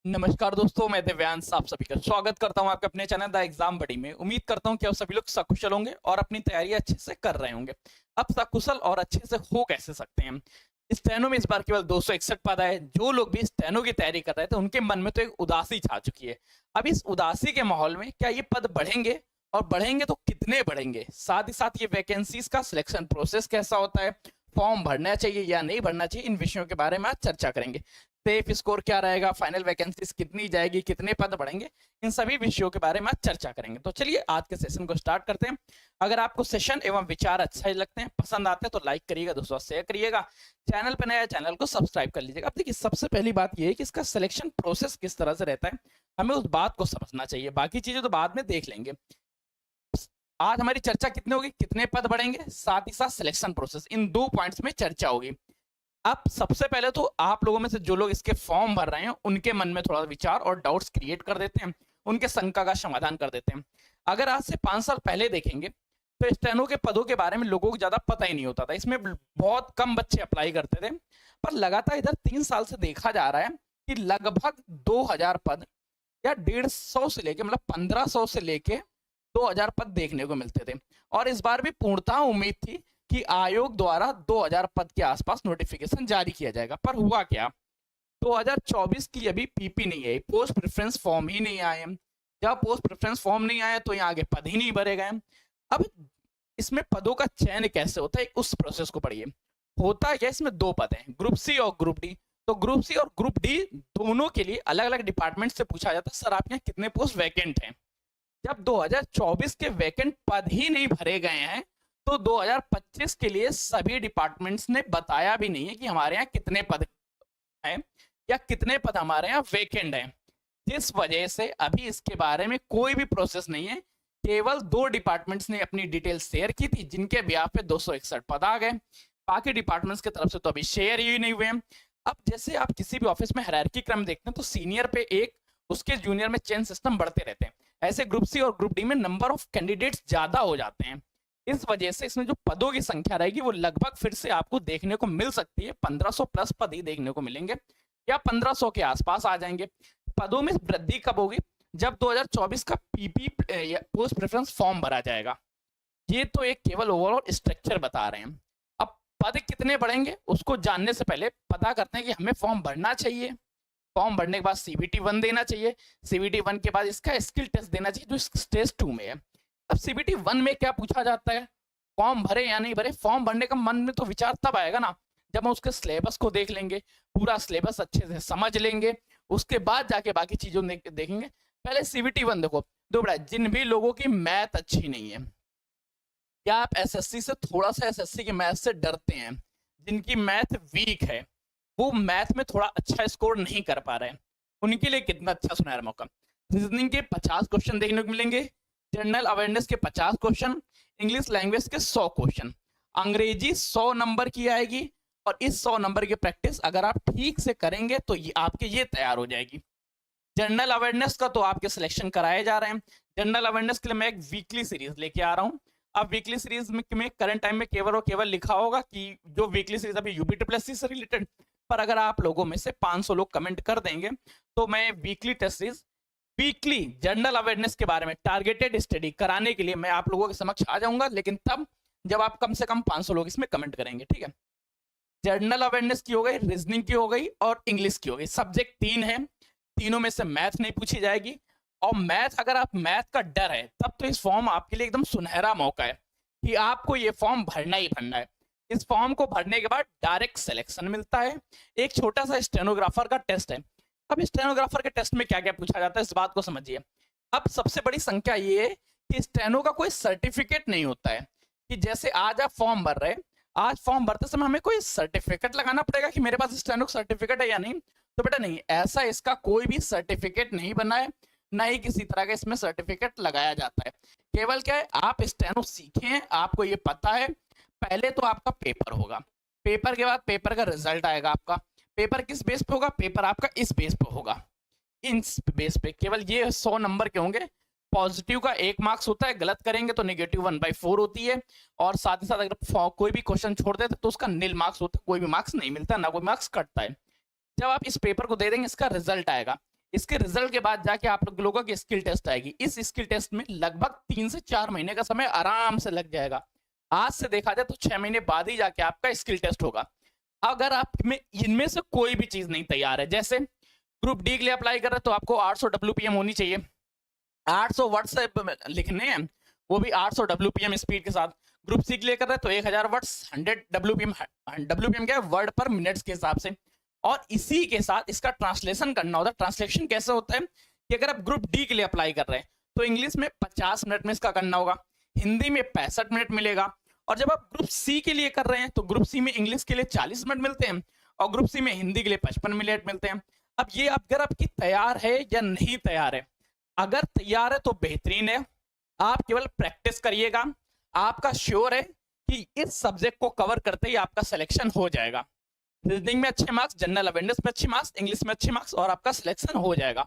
नमस्कार दोस्तों, मैं दिव्यांश आप सभी का स्वागत करता हूं आपके अपने चैनल द एग्जाम बडी में। उम्मीद करता हूं कि आप सभी लोग सकुशल होंगे और अपनी तैयारी अच्छे से कर रहे होंगे। अब सकुशल और अच्छे से हो कैसे सकते हैं? स्टेनो में इस बार केवल 261 पद आए। जो लोग भी स्टेनो की तैयारी कर रहे थे उनके मन में तो एक उदासी छा चुकी है। अब इस उदासी के माहौल में क्या ये पद बढ़ेंगे, और बढ़ेंगे तो कितने बढ़ेंगे? साथ ही साथ ये वैकेंसीज का सिलेक्शन प्रोसेस कैसा होता है, फॉर्म भरना चाहिए या नहीं भरना चाहिए, इन विषयों के बारे में आज चर्चा करेंगे। सेफ स्कोर क्या रहेगा, फाइनल वैकेंसीज कितनी जाएगी, कितने पद बढ़ेंगे, इन सभी विषयों के बारे में आज चर्चा करेंगे। तो चलिए आज के सेशन को स्टार्ट करते हैं। अगर आपको सेशन एवं विचार अच्छे लगते हैं, पसंद आते हैं, तो लाइक करिएगा, दोस्तों शेयर करिएगा, चैनल पर नया चैनल को सब्सक्राइब कर लीजिएगा। अब देखिए, सबसे पहली बात यह है कि इसका सिलेक्शन प्रोसेस किस तरह से रहता है, हमें उस बात को समझना चाहिए। बाकी चीजें तो बाद में देख लेंगे। आज हमारी चर्चा कितने होगी, कितने पद बढ़ेंगे, साथ ही साथ सिलेक्शन प्रोसेस, इन दो पॉइंट्स में चर्चा होगी। अब सबसे पहले तो आप लोगों में से जो लोग इसके फॉर्म भर रहे हैं उनके मन में थोड़ा विचार और डाउट्स क्रिएट कर देते हैं, उनके शंका का समाधान कर देते हैं। अगर आज से 5 साल पहले देखेंगे तो स्टेनो के पदों के बारे में लोगों को ज्यादा पता ही नहीं होता था। इसमें बहुत कम बच्चे अप्लाई करते थे, पर लगातार इधर 3 साल से देखा जा रहा है कि लगभग 2000 पद या 150 से लेके, मतलब 1500 से लेके 2000 पद देखने को मिलते थे। और इस बार भी पूर्णतः उम्मीद थी कि आयोग द्वारा 2000 पद के आसपास नोटिफिकेशन जारी किया जाएगा। पर हुआ क्या, 2024 की अभी पीपी नहीं आई, पोस्ट प्रेफरेंस फॉर्म ही नहीं आए। जब पोस्ट प्रेफरेंस फॉर्म नहीं आया तो यहाँ आगे पद ही नहीं भरे गए। अब इसमें पदों का चयन कैसे होता है, उस प्रोसेस को पढ़िए। होता क्या, इसमें 2 पद हैं, ग्रुप सी और ग्रुप डी। तो ग्रुप सी और ग्रुप डी दोनों के लिए अलग अलग डिपार्टमेंट से पूछा जाता है, सर आपके यहाँ कितने पोस्ट वैकेंट हैं। जब 2024 के वैकेंट पद ही नहीं भरे गए हैं तो 2025 के लिए सभी डिपार्टमेंट्स ने बताया भी नहीं है कि हमारे यहाँ कितने पद हैं या कितने पद हमारे यहाँ वैकेंट हैं। जिस वजह से अभी इसके बारे में कोई भी प्रोसेस नहीं है। केवल 2 डिपार्टमेंट्स ने अपनी डिटेल शेयर की थी, जिनके ब्याह पे 261 पद आ गए। बाकी डिपार्टमेंट्स की तरफ से तो अभी शेयर ही नहीं हुए। अब जैसे आप किसी भी ऑफिस में हायरार्की क्रम देखते हैं तो सीनियर पे एक, उसके जूनियर में चेन सिस्टम बढ़ते रहते हैं। ऐसे ग्रुप सी और ग्रुप डी में नंबर ऑफ कैंडिडेट्स ज्यादा हो जाते हैं। इस वजह से इसमें जो पदों की संख्या रहेगी वो लगभग फिर से आपको देखने को मिल सकती है, 1500 प्लस पद ही देखने को मिलेंगे या 1500 के आसपास आ जाएंगे। पदों में वृद्धि कब होगी, जब 2024 का पीपी पोस्ट प्रेफरेंस फॉर्म भरा जाएगा। ये तो एक केवल ओवरऑल स्ट्रक्चर बता रहे हैं। अब पद कितने बढ़ेंगे उसको जानने से पहले पता करते हैं कि हमें फॉर्म भरना चाहिए। फॉर्म भरने के बाद सीबीटी 1 देना चाहिए। सीबीटी 1 के बाद इसका स्किल टेस्ट देना चाहिए जो स्टेज 2 में है। अब सीबीटी 1 में क्या पूछा जाता है, फॉर्म भरे या नहीं भरे। फॉर्म भरने का मन में तो विचार तब आएगा ना जब हम उसके सिलेबस को देख लेंगे, पूरा सिलेबस अच्छे से समझ लेंगे, उसके बाद जाके बाकी चीजों देखेंगे। पहले सीबीटी 1 देखो। दो बड़ा, जिन भी लोगों की मैथ अच्छी नहीं है या आप एसएससी से थोड़ा सा एसएससी की मैथ से डरते हैं, जिनकी मैथ वीक है, वो मैथ में थोड़ा अच्छा स्कोर नहीं कर पा रहे हैं, उनके लिए कितना अच्छा सुनहरा मौका। रीजनिंग के 50 क्वेश्चन देखने को मिलेंगे, जनरल अवेयरनेस के 50 क्वेश्चन, इंग्लिश लैंग्वेज के 100 क्वेश्चन, अंग्रेजी 100 नंबर की आएगी। और इस 100 नंबर की प्रैक्टिस अगर आप ठीक से करेंगे तो ये आपके ये तैयार हो जाएगी। जनरल अवेयरनेस का तो आपके सिलेक्शन कराए जा रहे हैं। जनरल अवेयरनेस के लिए मैं एक वीकली सीरीज लेके आ रहा हूँ। अब वीकली सीरीज में करंट टाइम में केवल और केवल लिखा होगा कि जो वीकली सीरीज अभी यूपीटीपीएससी से रिलेटेड, पर अगर आप लोगों में से 500 लोग कमेंट कर देंगे तो मैं weekly test series, weekly general awareness के बारे में टारगेटेड स्टडी कराने के लिए मैं आप लोगों के समक्ष आ जाऊंगा, लेकिन तब जब आप कम से कम 500 लोग इसमें कमेंट करेंगे, ठीक है। जनरल अवेयरनेस की हो गई, रीजनिंग की हो गई और इंग्लिश की हो गई। सब्जेक्ट 3 है, तीनों में से मैथ नहीं पूछी जाएगी। और मैथ, अगर आप मैथ का डर है तब तो इस फॉर्म आपके लिए एकदम सुनहरा मौका है कि आपको ये फॉर्म भरना ही भरना है। इस फॉर्म को भरने के बाद डायरेक्ट सिलेक्शन मिलता है। एक छोटा सा स्टेनोग्राफर का टेस्ट है। अब स्टेनोग्राफर के टेस्ट में क्या क्या पूछा जाता है, इस बात को समझिए। अब सबसे बड़ी संख्या ये है कि स्टेनो का कोई सर्टिफिकेट नहीं होता है कि जैसे आज आप फॉर्म भर रहे, आज फॉर्म भरते समय हमें कोई सर्टिफिकेट लगाना पड़ेगा कि मेरे पास स्टेनो सर्टिफिकेट है या नहीं। तो बेटा नहीं, ऐसा इसका कोई भी सर्टिफिकेट नहीं बना है, ना ही किसी तरह का इसमें सर्टिफिकेट लगाया जाता है। केवल क्या है, आप स्टेनो सीखें, आपको ये पता है। पहले तो आपका पेपर होगा, पेपर के बाद पेपर का रिजल्ट आएगा आपका। पेपर किस बेस पे होगा, पेपर आपका इस बेस पे होगा। इन बेस पे केवल ये 100 नंबर के होंगे। पॉजिटिव का 1 मार्क्स होता है, गलत करेंगे तो नेगेटिव 1/4 होती है। और साथ ही साथ अगर कोई भी क्वेश्चन छोड़ देते तो उसका नील मार्क्स होता है, कोई भी मार्क्स नहीं मिलता, ना कोई मार्क्स कटता है। जब आप इस पेपर को दे देंगे इसका रिजल्ट आएगा। इसके रिजल्ट के बाद जाके आप लोगों की स्किल टेस्ट आएगी। इस स्किल टेस्ट में लगभग 3 से 4 महीने का समय आराम से लग जाएगा। आज से देखा जाए तो 6 महीने बाद ही जाके आपका स्किल टेस्ट होगा। अगर आप में इनमें से कोई भी चीज नहीं तैयार है, जैसे ग्रुप डी के लिए अप्लाई कर रहे हैं तो आपको 800 WPM होनी चाहिए, 800 वर्ड से लिखने हैं, वो भी 800 WPM स्पीड के साथ। ग्रुप सी के लिए कर रहे हैं तो 1000 वर्ड्स 100 WPM, WPM क्या है, वर्ड पर मिनट्स के हिसाब से। और इसी के साथ इसका ट्रांसलेशन करना होता है। ट्रांसलेशन कैसे होता है कि अगर आप ग्रुप डी के लिए अप्लाई कर रहे हैं तो इंग्लिश में 50 मिनट में इसका करना होगा, हिंदी में 65 मिनट मिलेगा। और जब आप ग्रुप सी के लिए कर रहे हैं तो ग्रुप सी में इंग्लिश के लिए 40 मिनट मिलते हैं और ग्रुप सी में हिंदी के लिए 55 मिनट मिलते हैं। अब ये अगर आपकी तैयार है या नहीं तैयार है, अगर तैयार है तो बेहतरीन है, आप केवल प्रैक्टिस करिएगा। आपका श्योर है कि इस सब्जेक्ट को कवर करते ही आपका सिलेक्शन हो जाएगा। रीजनिंग में अच्छे मार्क्स, जनरल अवेयरनेस में अच्छे मार्क्स, इंग्लिश में अच्छे मार्क्स और आपका सिलेक्शन हो जाएगा।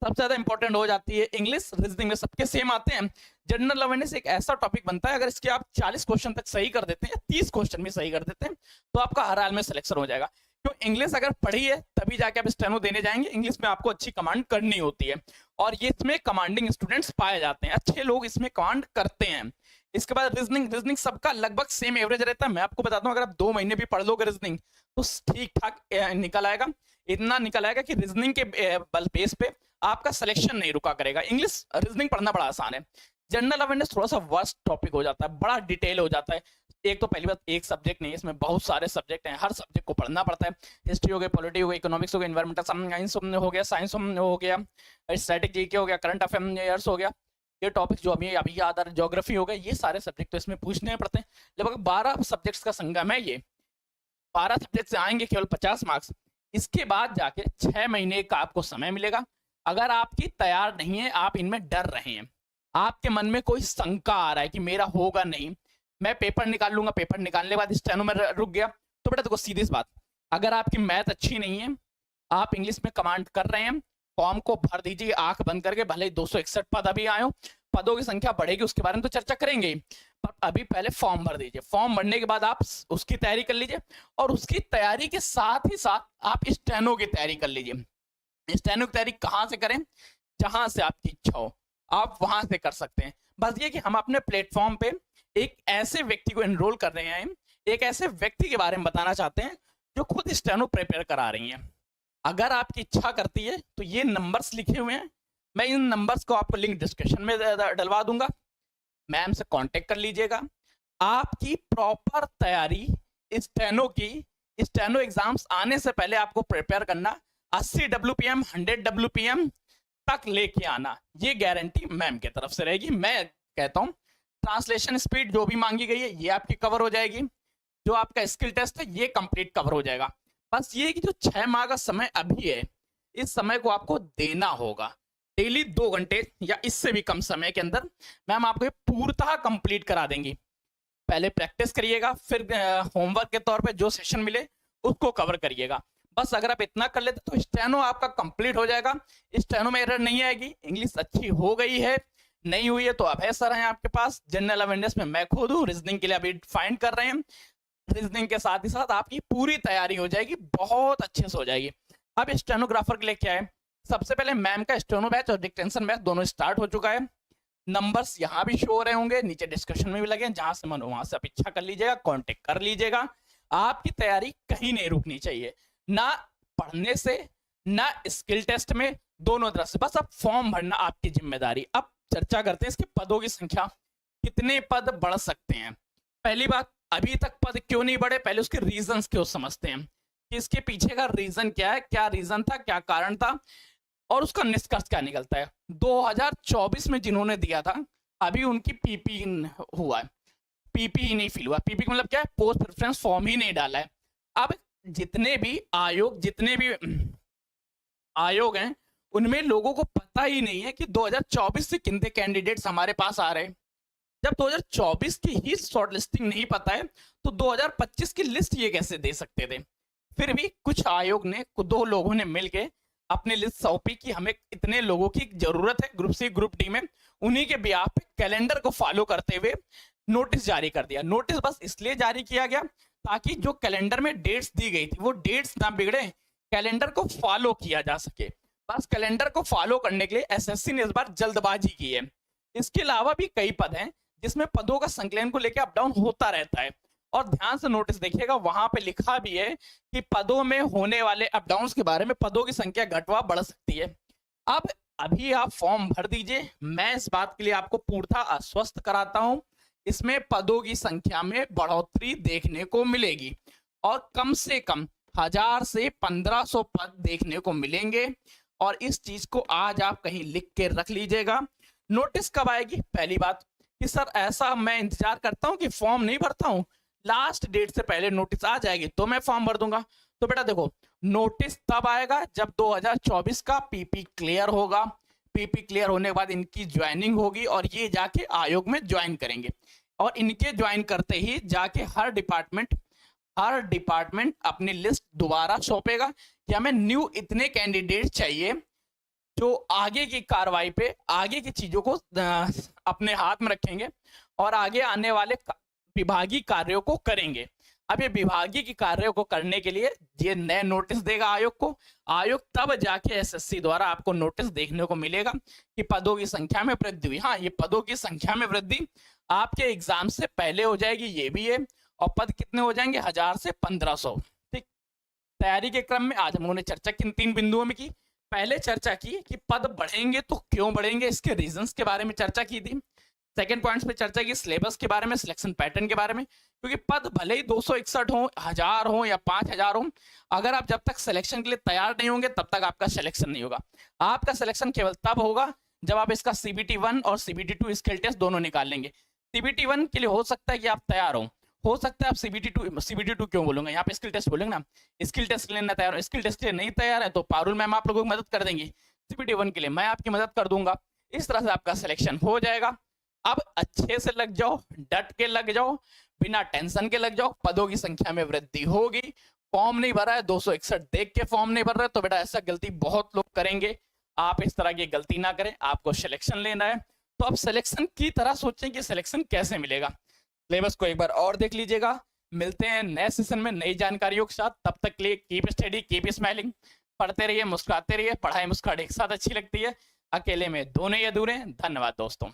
सबसे ज्यादा इंपॉर्टेंट हो जाती है इंग्लिश, रीजनिंग में सबके सेम आते हैं। जनरल अवेयरनेस एक ऐसा टॉपिक बनता है, अगर इसके आप 40 क्वेश्चन तक सही कर देते हैं या 30 क्वेश्चन भी सही कर देते हैं तो आपका हर हाल में सिलेक्शन हो जाएगा। क्यों, इंग्लिश अगर पढ़ी है तभी जाके आप स्टेनो देने जाएंगे। इंग्लिश में आपको अच्छी कमांड करनी होती है और ये इसमें कमांडिंग स्टूडेंट्स पाए जाते हैं, अच्छे लोग इसमें कमांड करते हैं। इसके बाद रीजनिंग सबका लगभग सेम एवरेज रहता है। मैं आपको बताता हूँ, अगर आप 2 महीने भी पढ़ लोगे रीजनिंग तो ठीक ठाक निकल आएगा। इतना निकल आएगा कि रीजनिंग के बेस पे आपका सिलेक्शन नहीं रुका करेगा। इंग्लिश रीजनिंग पढ़ना बड़ा आसान है। जनरल अवेयरनेस थोड़ा सा वर्स्ट टॉपिक हो जाता है, बड़ा डिटेल हो जाता है। एक तो पहली बात, एक सब्जेक्ट नहीं है, इसमें बहुत सारे सब्जेक्ट हैं, हर सब्जेक्ट को पढ़ना पड़ता है। हिस्ट्री हो गई, पॉलिटी हो गई, इकोनॉमिक्स हो गया, इन्वायरमेंटल साइंस हो गया, साइंस हो गया, स्ट्रेटेजी हो गया, करंट अफेयर्स हो गया, ये टॉपिक जो अभी अभी याद आ रहा है, ज्योग्राफी हो गया, ये सारे सब्जेक्ट तो इसमें पूछने पड़ते हैं। लगभग 12 सब्जेक्ट्स का संगम है ये। 12 सब्जेक्ट से आएंगे केवल 50 मार्क्स। इसके बाद जाके 6 महीने का आपको समय मिलेगा। अगर आपकी तैयार नहीं है, आप इनमें डर रहे हैं, आपके मन में कोई शंका आ रहा है कि मेरा होगा नहीं, मैं पेपर निकाल लूंगा, पेपर निकालने के बाद स्टेनो में रुक गया, तो बेटा देखो सीधी सी बात, अगर आपकी मैथ अच्छी नहीं है, आप इंग्लिश में कमांड कर रहे हैं, फॉर्म को भर दीजिए आंख बंद करके। भले ही 261 पद अभी आए हो, पदों की संख्या बढ़ेगी उसके बारे में तो चर्चा करेंगे, पर अभी पहले फॉर्म भर दीजिए। फॉर्म भरने के बाद आप उसकी तैयारी कर लीजिए और उसकी तैयारी के साथ ही साथ आप स्टेनो की तैयारी कर लीजिए। स्टेनो की तैयारी कहाँ से करें, जहां से आपकी इच्छा हो आप वहां से कर सकते हैं। बस ये कि हम अपने प्लेटफॉर्म पे एक ऐसे व्यक्ति को एनरोल कर रहे हैं, एक ऐसे व्यक्ति के बारे में बताना चाहते हैं जो खुद स्टेनो प्रिपेयर करा रही हैं। अगर आपकी इच्छा करती है तो ये नंबर्स लिखे हुए हैं, मैं इन नंबर्स को आपको लिंक डिस्क्रिप्शन में डलवा दूंगा, मैम से कांटेक्ट कर लीजिएगा। आपकी प्रॉपर तैयारी स्टेनो की, स्टेनो एग्जाम्स आने से पहले आपको प्रिपेयर करना, 80 WPM 100 WPM तक लेके आना, ये गारंटी मैम की तरफ से रहेगी। मैं कहता हूँ ट्रांसलेशन स्पीड जो भी मांगी गई है ये आपकी कवर हो जाएगी, जो आपका स्किल टेस्ट है ये कंप्लीट कवर हो जाएगा। बस ये कि जो 6 माह का समय अभी है, इस समय को आपको देना होगा। डेली 2 घंटे या इससे भी कम समय के अंदर मैम आपको ये पूर्णतः कंप्लीट करा देंगी। पहले प्रैक्टिस करिएगा, फिर होमवर्क के तौर पे जो सेशन मिले उसको कवर करिएगा। बस अगर आप इतना कर लेते तो स्टेनो आपका कंप्लीट हो जाएगा। स्टेनो में एरर नहीं आएगी, इंग्लिश अच्छी हो गई है, नहीं हुई है तो अभय सर हैं आपके पास, जनरल अवेयरनेस में मैं खुद हूँ, रीजनिंग के लिए अभी फाइंड कर रहे हैं। रीजनिंग के साथ ही साथ आपकी पूरी तैयारी हो जाएगी, बहुत अच्छे से हो जाएगी। अब स्टेनोग्राफर के लिए क्या है, सबसे पहले मैम का स्टेनो बैच और डिक्टेंशन बैच दोनों स्टार्ट हो चुका है। नंबर्स यहाँ भी शो हो रहे होंगे, नीचे डिस्क्रिप्शन में भी लगे, जहां से मन वहां से आप इच्छा कर लीजिएगा, कांटेक्ट कर लीजिएगा। आपकी तैयारी कहीं नहीं रुकनी चाहिए, ना पढ़ने से ना स्किल टेस्ट में, दोनों तरफ से। बस अब फॉर्म भरना आपकी जिम्मेदारी। अब चर्चा करते हैं इसके पदों की संख्या, कितने पद बढ़ सकते हैं। पहली बात, अभी तक पद क्यों नहीं बढ़े, पहले उसके रीजंस क्यों समझते हैं कि इसके पीछे का रीजन क्या है, क्या रीजन था, क्या कारण था और उसका निष्कर्ष क्या निकलता है। 2024 में जिन्होंने दिया था अभी उनकी पीपी हुआ है, पीपी ही नहीं फिल हुआ। पीपी का मतलब क्या है, पोस्ट प्रेफरेंस फॉर्म ही नहीं डाला है। अब जितने भी आयोग हैं उनमें लोगों को पता ही नहीं है कि 2024 से कितने कैंडिडेट्स हमारे पास आ रहे हैं। जब 2024 की ही शॉर्ट लिस्टिंग नहीं पता है तो 2025 की लिस्ट ये कैसे दे सकते थे। फिर भी कुछ आयोग ने, 2 लोगों ने मिलके अपनी लिस्ट सौंपी कि हमें इतने लोगों की जरूरत है ग्रुप सी ग्रुप डी में। उन्हीं के बिहाफ पे कैलेंडर को फॉलो करते हुए नोटिस जारी कर दिया। नोटिस बस इसलिए जारी किया गया ताकि जो कैलेंडर में डेट्स दी गई थी वो डेट्स ना बिगड़े, कैलेंडर को फॉलो किया जा सके। बस कैलेंडर को फॉलो करने के लिए एसएससी ने इस बार जल्दबाजी की है। इसके अलावा भी कई पद हैं जिसमें पदों का संकलन को लेकर अप डाउन होता रहता है, और ध्यान से नोटिस देखिएगा वहां पे लिखा भी है कि पदों में होने वाले अप डाउन के बारे में, पदों की संख्या घटवा बढ़ सकती है। अब अभी आप फॉर्म भर दीजिए, मैं इस बात के लिए आपको पूर्णतः आश्वस्त कराता हूं, इसमें पदों की संख्या में बढ़ोतरी देखने को मिलेगी और कम से कम 1000 से 1500 पद देखने को मिलेंगे। और इस चीज को आज आप कहीं लिख के रख लीजिएगा। नोटिस कब आएगी? पहली बात कि सर ऐसा मैं इंतजार करता हूं कि फॉर्म नहीं भरता हूं, लास्ट डेट से पहले नोटिस आ जाएगी तो मैं फॉर्म भर दूंगा। तो बेटा देखो, नोटिस तब आएगा जब 2024 का पीपी क्लियर होगा। पीपी क्लियर होने के बाद इनकी ज्वाइनिंग होगी और ये जाके आयोग में ज्वाइन करेंगे, और इनके ज्वाइन करते ही जाके हर डिपार्टमेंट अपनी लिस्ट दोबारा सौंपेगा कि हमें न्यू इतने कैंडिडेट चाहिए जो आगे की कार्रवाई पे, आगे की चीजों को अपने हाथ में रखेंगे और आगे आने वाले विभागीय कार्यों को करेंगे। अब ये विभागीय की कार्यों को करने के लिए ये नए नोटिस देगा आयोग को। आयोग तब जाके एसएससी द्वारा आपको नोटिस देखने को मिलेगा कि पदों की संख्या में वृद्धि हुई। हाँ, ये पदों की संख्या में वृद्धि आपके एग्जाम से पहले हो जाएगी, ये भी है। और पद कितने हो जाएंगे? 1000 से 1500। ठीक, तैयारी के क्रम में आज हम लोगों ने चर्चा किन 3 बिंदुओं में की। पहले चर्चा की कि पद बढ़ेंगे तो क्यों बढ़ेंगे, इसके रीजंस के बारे में चर्चा की थी। सेकंड पॉइंट्स पे चर्चा की सिलेबस के बारे में, सिलेक्शन पैटर्न के बारे में, क्योंकि पद भले ही 261 हो, 1000 हो या 5000 हो, अगर आप जब तक सिलेक्शन के लिए तैयार नहीं होंगे तब तक आपका सिलेक्शन नहीं होगा। आपका सिलेक्शन केवल तब होगा जब आप इसका CBT 1 और CBT 2 स्किल टेस्ट दोनों निकाल लेंगे। CBT 1 के लिए हो सकता है कि आप तैयार हो सकता है आप CBT 2 क्यों बोलूंगा, यहाँ पे स्किल टेस्ट बोलेंगे ना, स्किल टेस्ट लेना तैयार हो, स्किल टेस्ट के लिए नहीं तैयार है तो पारुल मैम आप लोगों की मदद कर देंगी। CBT 1 के लिए मैं आपकी मदद कर दूंगा। इस तरह से आपका सिलेक्शन हो जाएगा। अब अच्छे से लग जाओ, डट के लग जाओ, बिना टेंशन के लग जाओ। पदों की संख्या में वृद्धि होगी। फॉर्म नहीं भरा है, 261 देख के फॉर्म नहीं भर रहे तो बेटा ऐसा गलती बहुत लोग करेंगे, आप इस तरह की गलती ना करें। आपको सिलेक्शन लेना है तो आप सिलेक्शन की तरह सोचें कि सिलेक्शन कैसे मिलेगा। सिलेबस को एक बार और देख लीजिएगा। मिलते हैं नए सेशन में नई जानकारियों के साथ। तब तक के लिए कीप स्टडी, कीप स्माइलिंग। पढ़ते रहिए, मुस्कुराते रहिए। पढ़ाई मुस्कुराहट एक साथ अच्छी लगती है, अकेले में दोनों ही अधूरे हैं। धन्यवाद दोस्तों।